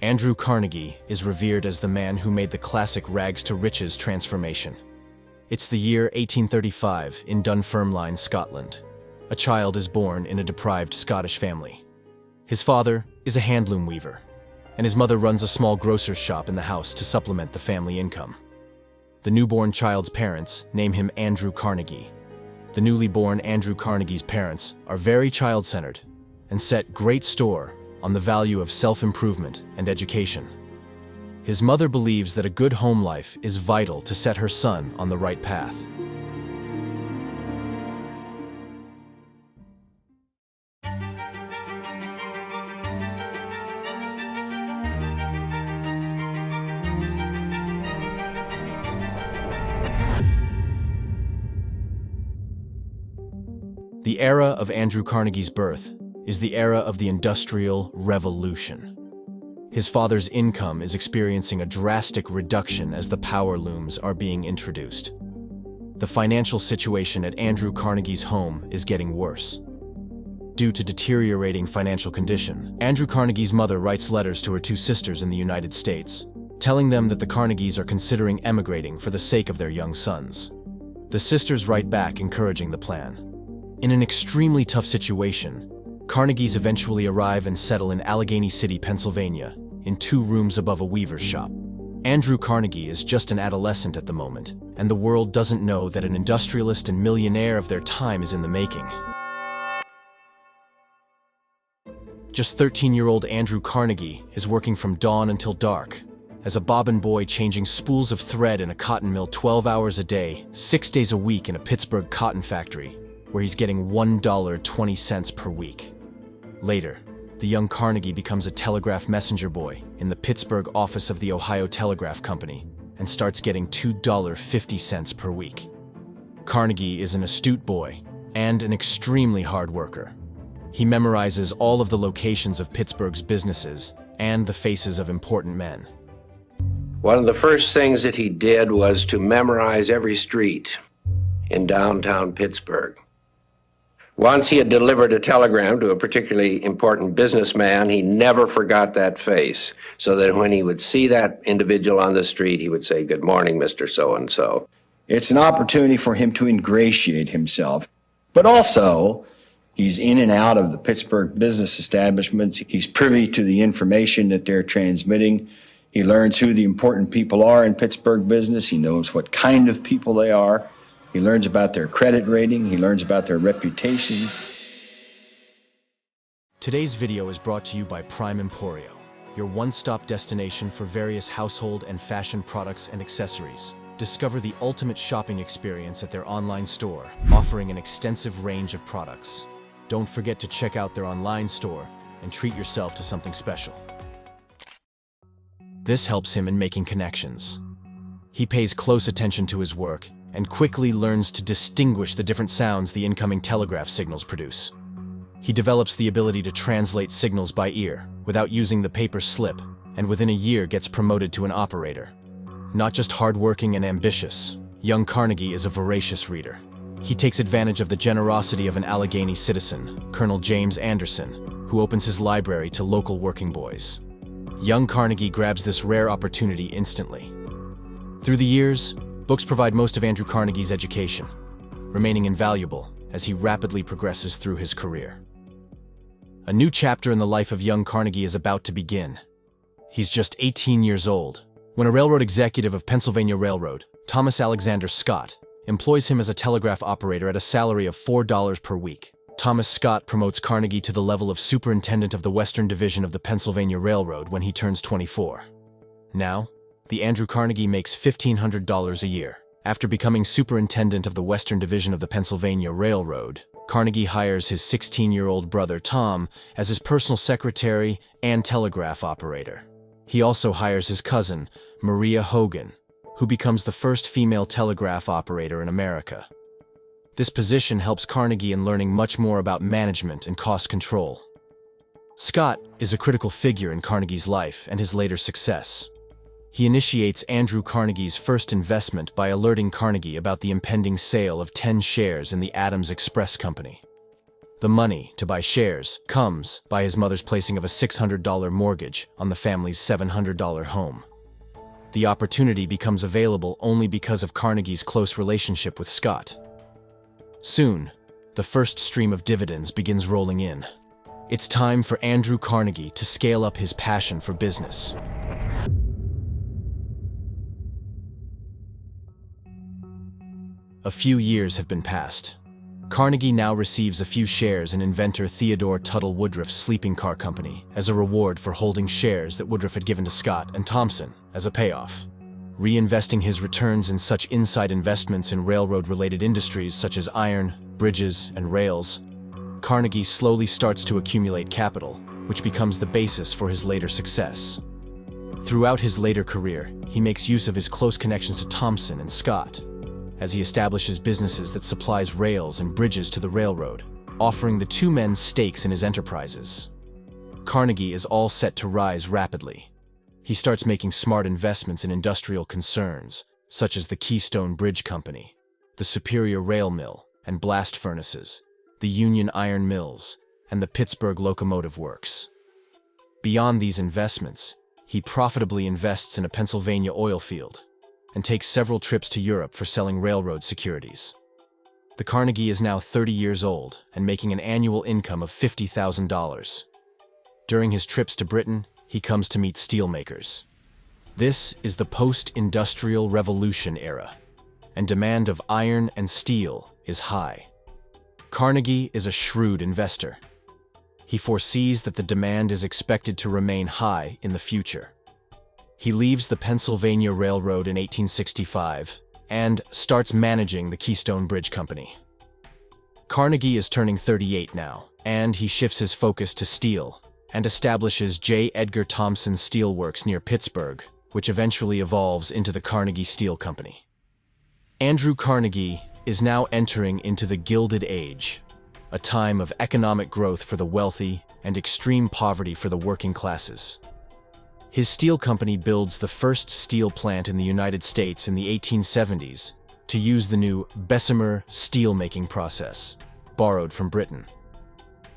Andrew Carnegie is revered as the man who made the classic rags-to-riches transformation. It's the year 1835 in Dunfermline, Scotland. A child is born in a deprived Scottish family. His father is a handloom weaver, and his mother runs a small grocer's shop in the house to supplement the family income. The newborn child's parents name him Andrew Carnegie. The newly born Andrew Carnegie's parents are very child-centered and set great store on the value of self-improvement and education. His mother believes that a good home life is vital to set her son on the right path. The era of Andrew Carnegie's birth is the era of the Industrial Revolution. His father's income is experiencing a drastic reduction as the power looms are being introduced. The financial situation at Andrew Carnegie's home is getting worse. Due to deteriorating financial condition, Andrew Carnegie's mother writes letters to her two sisters in the United States, telling them that the Carnegies are considering emigrating for the sake of their young sons. The sisters write back encouraging the plan. In an extremely tough situation, Carnegies eventually arrive and settle in Allegheny City, Pennsylvania, in 2 rooms above a weaver's shop. Andrew Carnegie is just an adolescent at the moment, and the world doesn't know that an industrialist and millionaire of their time is in the making. Just 13-year-old Andrew Carnegie is working from dawn until dark, as a bobbin boy changing spools of thread in a cotton mill 12 hours a day, 6 days a week in a Pittsburgh cotton factory, where he's getting $1.20 per week. Later, the young Carnegie becomes a telegraph messenger boy in the Pittsburgh office of the Ohio Telegraph Company and starts getting $2.50 per week. Carnegie is an astute boy and an extremely hard worker. He memorizes all of the locations of Pittsburgh's businesses and the faces of important men. One of the first things that he did was to memorize every street in downtown Pittsburgh. Once he had delivered a telegram to a particularly important businessman, he never forgot that face, so that when he would see that individual on the street, he would say, "Good morning, Mr. So-and-so." It's an opportunity for him to ingratiate himself, but also he's in and out of the Pittsburgh business establishments. He's privy to the information that they're transmitting. He learns who the important people are in Pittsburgh business. He knows what kind of people they are. He learns about their credit rating. He learns about their reputation. Today's video is brought to you by Prime Emporio, your one-stop destination for various household and fashion products and accessories. Discover the ultimate shopping experience at their online store, offering an extensive range of products. Don't forget to check out their online store and treat yourself to something special. This helps him in making connections. He pays close attention to his work and quickly learns to distinguish the different sounds the incoming telegraph signals produce. He develops the ability to translate signals by ear without using the paper slip, and within a year gets promoted to an operator. Not just hardworking and ambitious, young Carnegie is a voracious reader. He takes advantage of the generosity of an Allegheny citizen, Colonel James Anderson, who opens his library to local working boys. Young Carnegie grabs this rare opportunity instantly. Through the years, books provide most of Andrew Carnegie's education, remaining invaluable as he rapidly progresses through his career. A new chapter in the life of young Carnegie is about to begin. He's just 18 years old when a railroad executive of Pennsylvania Railroad, Thomas Alexander Scott, employs him as a telegraph operator at a salary of $4 per week. Thomas Scott promotes Carnegie to the level of superintendent of the Western Division of the Pennsylvania Railroad when he turns 24. Now, the Andrew Carnegie makes $1,500 a year. After becoming superintendent of the Western Division of the Pennsylvania Railroad, Carnegie hires his 16-year-old brother Tom as his personal secretary and telegraph operator. He also hires his cousin, Maria Hogan, who becomes the first female telegraph operator in America. This position helps Carnegie in learning much more about management and cost control. Scott is a critical figure in Carnegie's life and his later success. He initiates Andrew Carnegie's first investment by alerting Carnegie about the impending sale of 10 shares in the Adams Express Company. The money to buy shares comes by his mother's placing of a $600 mortgage on the family's $700 home. The opportunity becomes available only because of Carnegie's close relationship with Scott. Soon, the first stream of dividends begins rolling in. It's time for Andrew Carnegie to scale up his passion for business. A few years have been passed. Carnegie now receives a few shares in inventor Theodore Tuttle Woodruff's sleeping car company as a reward for holding shares that Woodruff had given to Scott and Thompson as a payoff. Reinvesting his returns in such inside investments in railroad-related industries such as iron, bridges, and rails, Carnegie slowly starts to accumulate capital, which becomes the basis for his later success. Throughout his later career, he makes use of his close connections to Thompson and Scott, as he establishes businesses that supplies rails and bridges to the railroad, offering the two men stakes in his enterprises. Carnegie is all set to rise rapidly. He starts making smart investments in industrial concerns, such as the Keystone Bridge Company, the Superior Rail Mill and Blast Furnaces, the Union Iron Mills, and the Pittsburgh Locomotive Works. Beyond these investments, he profitably invests in a Pennsylvania oil field and takes several trips to Europe for selling railroad securities. The Carnegie is now 30 years old and making an annual income of $50,000. During his trips to Britain, he comes to meet steelmakers. This is the post-industrial revolution era, and demand of iron and steel is high. Carnegie is a shrewd investor. He foresees that the demand is expected to remain high in the future. He leaves the Pennsylvania Railroad in 1865 and starts managing the Keystone Bridge Company. Carnegie is turning 38 now, and he shifts his focus to steel and establishes J. Edgar Thomson Steel Works near Pittsburgh, which eventually evolves into the Carnegie Steel Company. Andrew Carnegie is now entering into the Gilded Age, a time of economic growth for the wealthy and extreme poverty for the working classes. His steel company builds the first steel plant in the United States in the 1870s to use the new Bessemer steelmaking process, borrowed from Britain.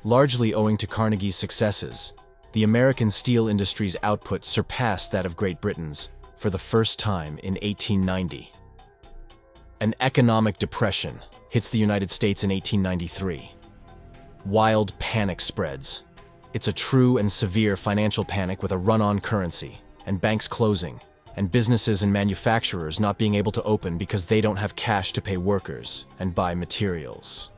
Largely owing to Carnegie's successes, the American steel industry's output surpassed that of Great Britain's for the first time in 1890. An economic depression hits the United States in 1893. Wild panic spreads. It's a true and severe financial panic with a run-on currency, and banks closing, and businesses and manufacturers not being able to open because they don't have cash to pay workers and buy materials.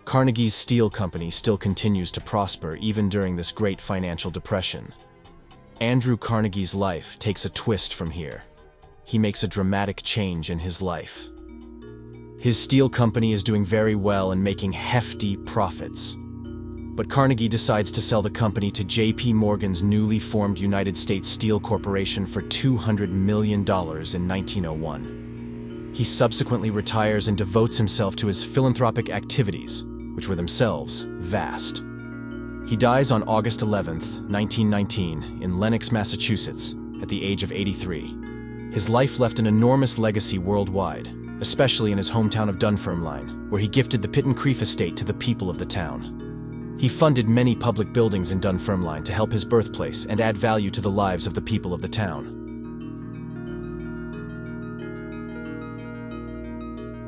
Carnegie's Steel Company still continues to prosper even during this great financial depression. Andrew Carnegie's life takes a twist from here. He makes a dramatic change in his life. His steel company is doing very well and making hefty profits. But Carnegie decides to sell the company to J.P. Morgan's newly formed United States Steel Corporation for $200 million in 1901. He subsequently retires and devotes himself to his philanthropic activities, which were themselves vast. He dies on August 11, 1919, in Lenox, Massachusetts, at the age of 83. His life left an enormous legacy worldwide, especially in his hometown of Dunfermline, where he gifted the Pitt and Creef estate to the people of the town. He funded many public buildings in Dunfermline to help his birthplace and add value to the lives of the people of the town.